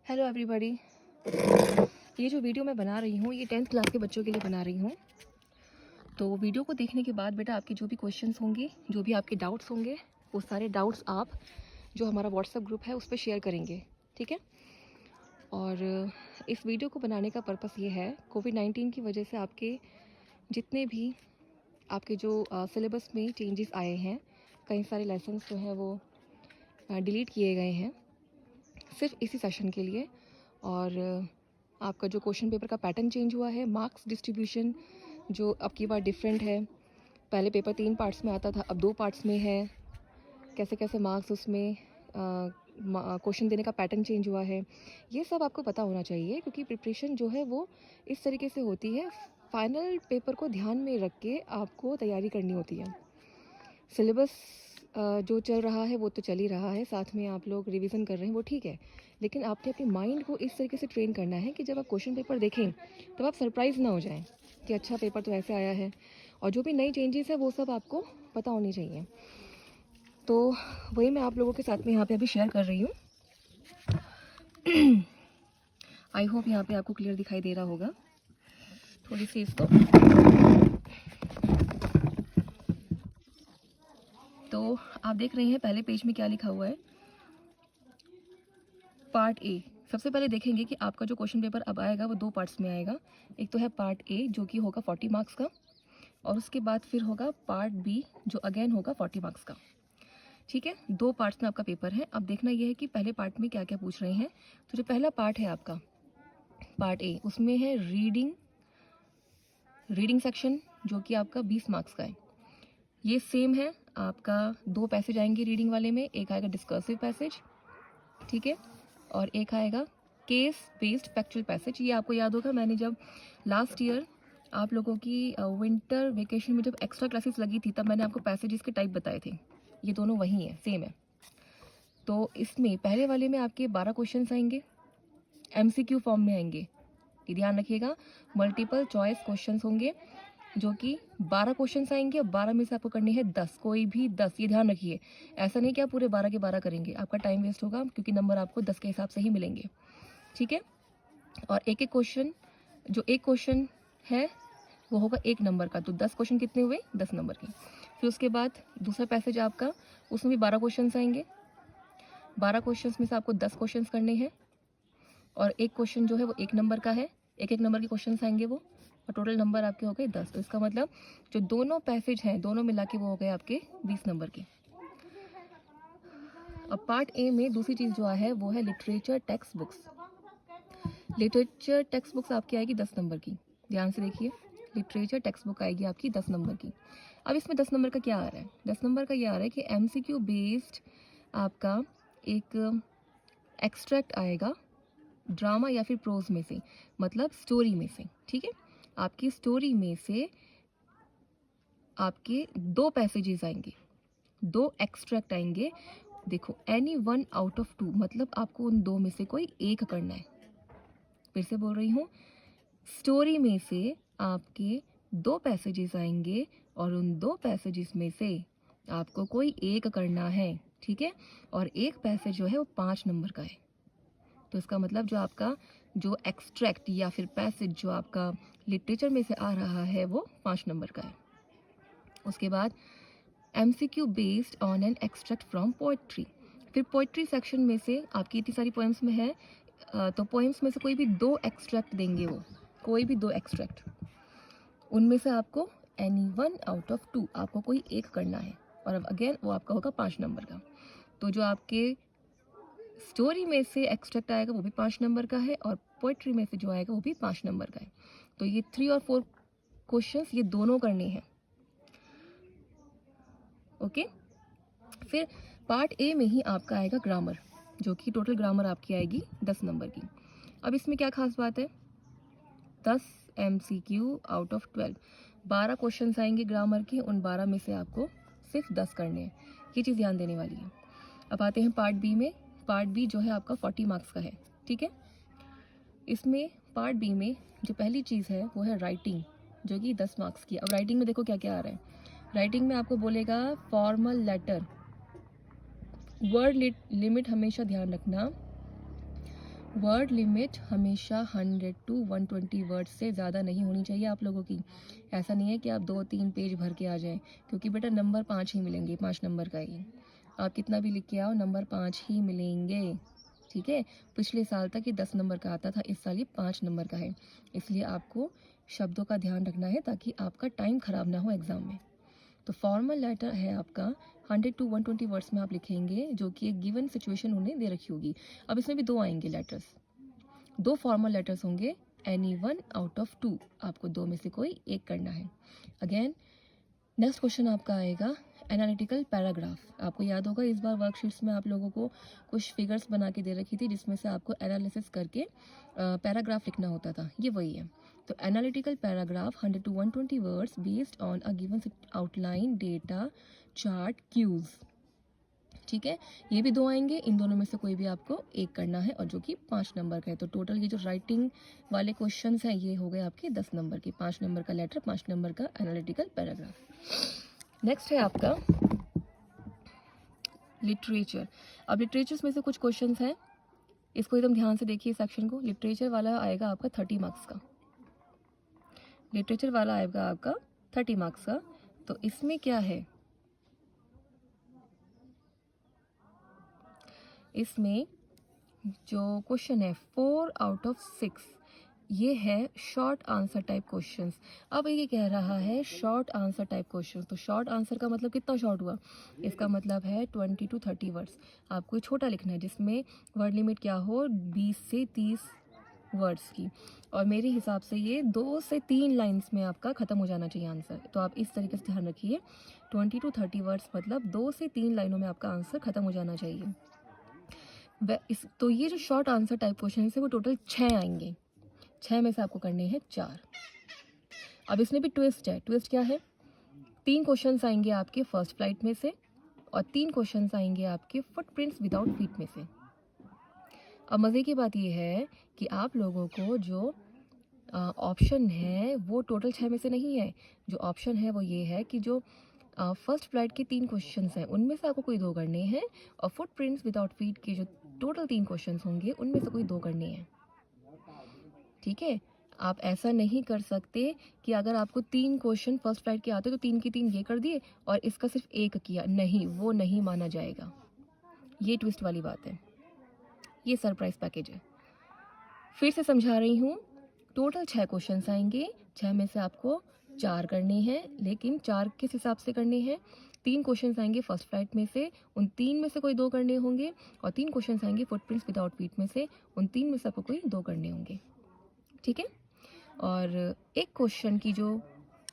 Hello everybody. ये जो video मैं बना रही हूँ ये 10th क्लास के बच्चों के लिए बना रही हूँ। तो वीडियो को देखने के बाद बेटा आपके जो भी क्वेश्चंस होंगे, जो भी आपके डाउट्स होंगे, वो सारे डाउट्स आप जो हमारा व्हाट्सएप ग्रुप है उस पर शेयर करेंगे, ठीक है। और इस वीडियो को बनाने का पर्पस ये है, कोविड-19 की वजह से आपके जितने भी आपके जो सिलेबस में चेंजेस आए हैं, कई सारे लेसन्स जो हैं वो डिलीट किए गए हैं सिर्फ इसी सेशन के लिए। और आपका जो क्वेश्चन पेपर का पैटर्न चेंज हुआ है, मार्क्स डिस्ट्रीब्यूशन जो अब की बार डिफरेंट है। पहले पेपर 3 पार्ट्स में आता था, अब 2 पार्ट्स में है। कैसे कैसे मार्क्स उसमें क्वेश्चन देने का पैटर्न चेंज हुआ है, ये सब आपको पता होना चाहिए, क्योंकि प्रिपरेशन जो है वो इस तरीके से होती है। फाइनल पेपर को ध्यान में रख के आपको तैयारी करनी होती है। सिलेबस जो चल रहा है वो तो चल ही रहा है, साथ में आप लोग रिवीजन कर रहे हैं, वो ठीक है, लेकिन आपने अपने माइंड को इस तरीके से ट्रेन करना है कि जब आप क्वेश्चन पेपर देखें तब आप सरप्राइज़ ना हो जाएं कि अच्छा पेपर तो ऐसे आया है। और जो भी नई चेंजेस है वो सब आपको पता होनी चाहिए। तो वही मैं आप लोगों के साथ में यहाँ पे अभी शेयर कर रही हूँ। आई होप यहाँ पे आपको क्लियर दिखाई दे रहा होगा। थोड़ी सी इसको तो आप देख रहे हैं पहले पेज में क्या लिखा हुआ है, पार्ट ए। सबसे पहले देखेंगे कि आपका जो क्वेश्चन पेपर अब आएगा वो 2 पार्ट्स में आएगा। एक तो है पार्ट ए जो कि होगा 40 मार्क्स का, और उसके बाद फिर होगा पार्ट बी जो अगेन होगा 40 मार्क्स का, ठीक है। 2 पार्ट्स में आपका पेपर है। अब देखना ये है कि पहले पार्ट में क्या क्या पूछ रहे हैं। तो जो पहला पार्ट है आपका पार्ट ए, उसमें है रीडिंग सेक्शन जो कि आपका 20 मार्क्स का है। ये सेम है, आपका 2 पैसेज आएंगे रीडिंग वाले में, एक आएगा डिस्कर्सिव पैसेज, ठीक है, और एक आएगा केस बेस्ड फैक्चुअल पैसेज। ये आपको याद होगा, मैंने जब लास्ट ईयर आप लोगों की विंटर वेकेशन में जब एक्स्ट्रा क्लासेस लगी थी तब मैंने आपको पैसेजेस के टाइप बताए थे। ये दोनों वही हैं, सेम है। तो इसमें पहले वाले में आपके 12 क्वेश्चंस आएंगे, एमसीक्यू फॉर्म में आएंगे। ये ध्यान रखिएगा, मल्टीपल चॉइस क्वेश्चंस होंगे जो कि 12 क्वेश्चंस आएंगे और 12 में से आपको करनी है 10, कोई भी 10। ये ध्यान रखिए, ऐसा नहीं कि आप पूरे 12 के 12 करेंगे, आपका टाइम वेस्ट होगा, क्योंकि नंबर आपको 10 के हिसाब से ही मिलेंगे, ठीक है। और एक एक क्वेश्चन, जो एक क्वेश्चन है वो होगा 1 नंबर का, तो 10 क्वेश्चन कितने हुए, 10 नंबर के। फिर उसके बाद दूसरा पैसेज आपका, उसमें भी 12 क्वेश्चन आएंगे। 12 क्वेश्चन में से आपको 10 क्वेश्चन करने हैं, और एक क्वेश्चन जो है वो 1 नंबर का है, एक एक नंबर के क्वेश्चन आएंगे वो, और टोटल नंबर आपके हो गए 10। तो इसका मतलब जो दोनों पैसेज हैं दोनों मिला के वो हो गए आपके 20 नंबर के। अब पार्ट ए में दूसरी चीज़ जो है वो है literature text books. Literature text books आपकी आएगी 10 नंबर की, ध्यान से देखिए, लिटरेचर टेक्स्ट बुक आएगी आपकी 10 नंबर की। अब इसमें 10 नंबर का क्या आ रहा है, 10 नंबर का ये आ रहा है कि एमसीक्यू बेस्ड आपका एक एक्सट्रैक्ट आएगा ड्रामा या फिर प्रोज में से, मतलब स्टोरी में से, ठीक है। आपकी स्टोरी में से आपके 2 पैसेजेस आएंगे, 2 एक्सट्रैक्ट आएंगे। देखो, एनी 1 आउट ऑफ 2, मतलब आपको उन 2 में से कोई एक करना है। फिर से बोल रही हूँ, स्टोरी में से आपके 2 पैसेजेस आएंगे और उन 2 पैसेजेस में से आपको कोई एक करना है, ठीक है। और एक पैसेज जो है वो 5 नंबर का है। तो इसका मतलब जो आपका जो एक्सट्रैक्ट या फिर पैसेज जो आपका लिटरेचर में से आ रहा है वो 5 नंबर का है। उसके बाद MCQ based on an extract from poetry. फिर पोएट्री सेक्शन में से आपकी इतनी सारी पोएम्स में है, तो पोएम्स में से कोई भी 2 एक्सट्रैक्ट देंगे वो, कोई भी 2 एक्सट्रैक्ट, उनमें से आपको एनी 1 आउट ऑफ 2 आपको कोई एक करना है, और अब अगेन वो आपका होगा 5 नंबर का। तो जो आपके स्टोरी में से एक्सट्रैक्ट आएगा वो भी 5 नंबर का है, और पोइट्री में से जो आएगा वो भी 5 नंबर का है। तो ये 3 और 4 क्वेश्चंस ये दोनों करने हैं, ओके। फिर पार्ट ए में ही आपका आएगा ग्रामर, जो कि टोटल ग्रामर आपकी आएगी 10 नंबर की। अब इसमें क्या खास बात है, 10 एमसीक्यू आउट ऑफ 12, 12 क्वेश्चंस आएंगे ग्रामर के, उन 12 में से आपको सिर्फ 10 करने हैं, ये चीज़ ध्यान देने वाली है। अब आते हैं पार्ट बी में। पार्ट बी जो है आपका 40 मार्क्स का है, ठीक है। इसमें पार्ट बी में जो पहली चीज़ है वो है राइटिंग, जो कि 10 मार्क्स की। अब राइटिंग में देखो क्या क्या आ रहा है। राइटिंग में आपको बोलेगा फॉर्मल लेटर, वर्ड लिमिट हमेशा ध्यान रखना, वर्ड लिमिट हमेशा 100 to 120 वर्ड से ज़्यादा नहीं होनी चाहिए आप लोगों की। ऐसा नहीं है कि आप 2-3 पेज भर के आ जाएं, क्योंकि बेटा नंबर 5 ही मिलेंगे, 5 नंबर का ही। आप कितना भी लिख के आओ, नंबर 5 ही मिलेंगे, ठीक है। पिछले साल तक ये 10 नंबर का आता था, इस साल ये 5 नंबर का है। इसलिए आपको शब्दों का ध्यान रखना है ताकि आपका टाइम ख़राब ना हो एग्ज़ाम में। तो फॉर्मल लेटर है आपका 100 to 120 वर्ड्स में आप लिखेंगे, जो कि एक गिवन सिचुएशन उन्हें दे रखी होगी। अब इसमें भी 2 आएंगे लेटर्स, 2 फॉर्मल लेटर्स होंगे, एनी 1 आउट ऑफ 2, आपको 2 में से कोई एक करना है। अगेन नेक्स्ट क्वेश्चन आपका आएगा एनालिटिकल पैराग्राफ। आपको याद होगा इस बार वर्कशीट्स में आप लोगों को कुछ फिगर्स बना के दे रखी थी, जिसमें से आपको एनालिसिस करके पैराग्राफ लिखना होता था, ये वही है। तो analytical paragraph 100 to 120 words based on a given outline data chart cues, ठीक है। ये भी 2 आएंगे, इन दोनों में से कोई भी आपको एक करना है, और जो कि 5 नंबर का है। तो टोटल ये जो राइटिंग वाले क्वेश्चंस हैं ये हो गए आपके 10 नंबर के, 5 नंबर का लेटर, 5 नंबर का एनालिटिकल पैराग्राफ। नेक्स्ट है आपका लिटरेचर। अब लिटरेचर में से कुछ क्वेश्चंस हैं, इसको एकदम ध्यान से देखिए सेक्शन को। लिटरेचर वाला आएगा आपका 30 मार्क्स का, लिटरेचर वाला आएगा आपका 30 मार्क्स का। तो इसमें क्या है, इसमें जो क्वेश्चन है 4 आउट ऑफ 6 ये है शॉर्ट आंसर टाइप क्वेश्चंस। अब ये कह रहा है शॉर्ट आंसर टाइप क्वेश्चंस, तो शॉर्ट आंसर का मतलब कितना शॉर्ट हुआ, इसका मतलब है 20 to 30 वर्ड्स। आपको छोटा लिखना है जिसमें वर्ड लिमिट क्या हो 20 से 30 वर्ड्स की, और मेरे हिसाब से ये 2 से 3 लाइंस में आपका ख़त्म हो जाना चाहिए आंसर। तो आप इस तरीके से ध्यान रखिए, 20 to 30 वर्ड्स मतलब 2 से 3 लाइनों में आपका आंसर ख़त्म हो जाना चाहिए। तो ये जो शॉर्ट आंसर टाइप क्वेश्चन है वो टोटल 6 आएंगे, 6 में से आपको करने हैं 4। अब इसमें भी ट्विस्ट है, ट्विस्ट क्या है, 3 क्वेश्चंस आएंगे आपके फर्स्ट फ्लाइट में से, और 3 क्वेश्चंस आएंगे आपके फुटप्रिंट्स विदाउट फीट में से। अब मज़े की बात ये है कि आप लोगों को जो ऑप्शन है वो टोटल 6 में से नहीं है। जो ऑप्शन है वो ये है कि जो फर्स्ट फ्लाइट के 3 क्वेश्चंस हैं उनमें से आपको कोई 2 करने हैं, और फुटप्रिंट्स विदाउट फीट के जो टोटल 3 क्वेश्चंस होंगे उनमें से कोई 2 करने हैं, ठीक है। आप ऐसा नहीं कर सकते कि अगर आपको 3 क्वेश्चन फर्स्ट फ्लाइट के आते तो 3 की 3 ये कर दिए और इसका सिर्फ 1 किया, नहीं, वो नहीं माना जाएगा। ये ट्विस्ट वाली बात है, ये सरप्राइज पैकेज है। फिर से समझा रही हूँ, टोटल 6 क्वेश्चंस आएंगे, 6 में से आपको 4 करने हैं, लेकिन 4 किस हिसाब से करने हैं, 3 क्वेश्चंस आएंगे फर्स्ट फ्लाइट में से, उन 3 में से कोई 2 करने होंगे, और 3 क्वेश्चंस आएंगे फुटप्रिंट्स विदाउट फीट में से, उन 3 में से आपको कोई 2 करने होंगे, ठीक है। और एक क्वेश्चन की जो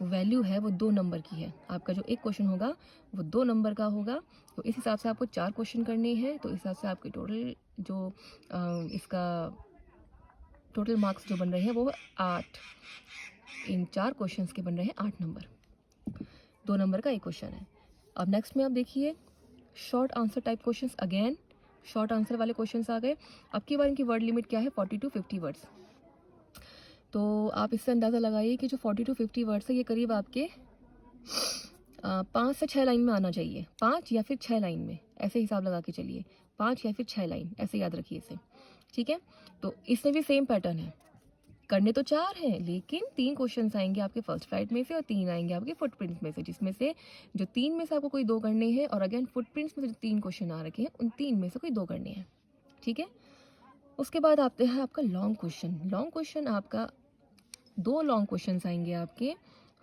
वैल्यू है वो 2 नंबर की है। आपका जो एक क्वेश्चन होगा वो 2 नंबर का होगा, तो इस हिसाब से आपको 4 क्वेश्चन करने हैं। तो इस हिसाब से आपके टोटल जो इसका टोटल मार्क्स जो बन रहे हैं वो 8, इन 4 क्वेश्चंस के बन रहे हैं 8 नंबर, 2 नंबर का एक क्वेश्चन है। अब नेक्स्ट में आप देखिए short answer type questions, again short answer वाले क्वेश्चंस आ गए। अब की बार इनकी वर्ड लिमिट क्या है 40 to 50 वर्ड्स। तो आप इससे अंदाज़ा लगाइए कि जो 40 to 50 वर्ड्स है ये करीब आपके 5 से 6 लाइन में आना चाहिए, 5 या फिर 6 लाइन में, ऐसे हिसाब लगा के चलिए, 5 या फिर 6 लाइन, ऐसे याद रखिए इसे, ठीक है। तो इसमें भी सेम पैटर्न है, करने तो 4 हैं लेकिन 3 क्वेश्चंस आएंगे आपके फर्स्ट फ्लाइट में से और 3 आएंगे आपके फुटप्रिंट्स में से, जिसमें से जो 3 में से आपको कोई 2 करने हैं, और अगेन फुटप्रिंट्स में से जो 3 क्वेश्चन आ रखे हैं उन 3 में से कोई 2 करने हैं, ठीक है। उसके बाद आते हैं आपका लॉन्ग क्वेश्चन। लॉन्ग क्वेश्चन आपका 2 लॉन्ग क्वेश्चंस आएंगे आपके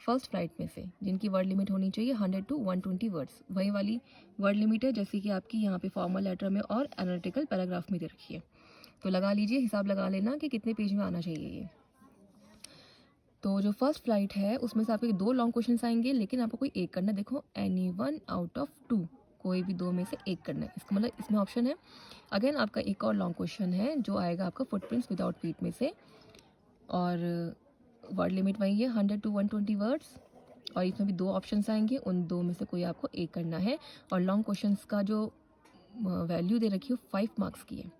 फर्स्ट फ्लाइट में से, जिनकी वर्ड लिमिट होनी चाहिए 100 to 120 वर्ड्स, वही वाली वर्ड लिमिट है जैसे कि आपकी यहाँ पे फॉर्मल लेटर में और एनालिटिकल पैराग्राफ में दे रखी है। तो लगा लीजिए, हिसाब लगा लेना कि कितने पेज में आना चाहिए ये। तो जो फर्स्ट फ्लाइट है उसमें से आपके 2 लॉन्ग क्वेश्चंस आएंगे, लेकिन आपको कोई एक करना है। देखो एनी 1 आउट ऑफ 2, कोई भी 2 में से एक करना है, इसका मतलब इसमें ऑप्शन है। अगेन आपका एक और लॉन्ग क्वेश्चन है जो आएगा आपका फुटप्रिंट्स विदाउट फीट में से, और वर्ड लिमिट वही है 100 to 120 वर्ड्स, और इसमें भी 2 ऑप्शंस आएंगे, उन 2 में से कोई आपको एक करना है। और लॉन्ग क्वेश्चंस का जो वैल्यू दे रखी है 5 मार्क्स की है,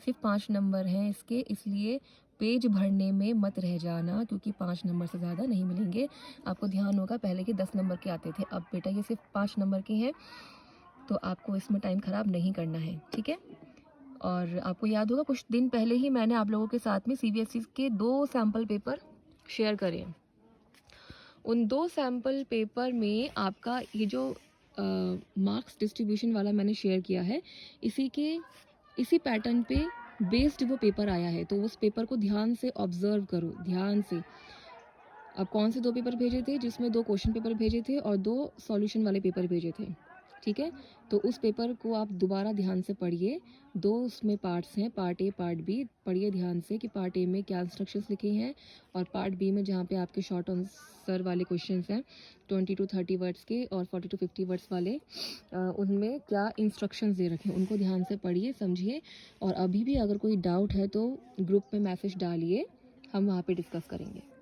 सिर्फ 5 नंबर हैं इसके, इसलिए पेज भरने में मत रह जाना, क्योंकि 5 नंबर से ज़्यादा नहीं मिलेंगे। आपको ध्यान होगा पहले के 10 नंबर के आते थे, अब बेटा ये सिर्फ 5 नंबर के हैं, तो आपको इसमें टाइम ख़राब नहीं करना है, ठीक है। और आपको याद होगा कुछ दिन पहले ही मैंने आप लोगों के साथ में CBSE के 2 सैम्पल पेपर शेयर करे हैं। उन 2 सैम्पल पेपर में आपका ये जो मार्क्स डिस्ट्रीब्यूशन वाला मैंने शेयर किया है, इसी पैटर्न पे बेस्ड वो पेपर आया है। तो उस पेपर को ध्यान से ऑब्जर्व करो, ध्यान से। अब कौन से 2 पेपर भेजे थे, जिसमें 2 क्वेश्चन पेपर भेजे थे और 2 सॉल्यूशन वाले पेपर भेजे थे, ठीक है। तो उस पेपर को आप दोबारा ध्यान से पढ़िए। 2 उसमें पार्ट्स हैं, पार्ट ए पार्ट बी। पढ़िए ध्यान से कि पार्ट ए में क्या इंस्ट्रक्शंस लिखे हैं और पार्ट बी में जहाँ पे आपके शॉर्ट आंसर वाले क्वेश्चंस हैं 20 to 30 वर्ड्स के और 40 to 50 वर्ड्स वाले, उनमें क्या इंस्ट्रक्शंस दे रखे हैं उनको ध्यान से पढ़िए, समझिए। और अभी भी अगर कोई डाउट है तो ग्रुप में मैसेज डालिए, हम वहाँ पे डिस्कस करेंगे।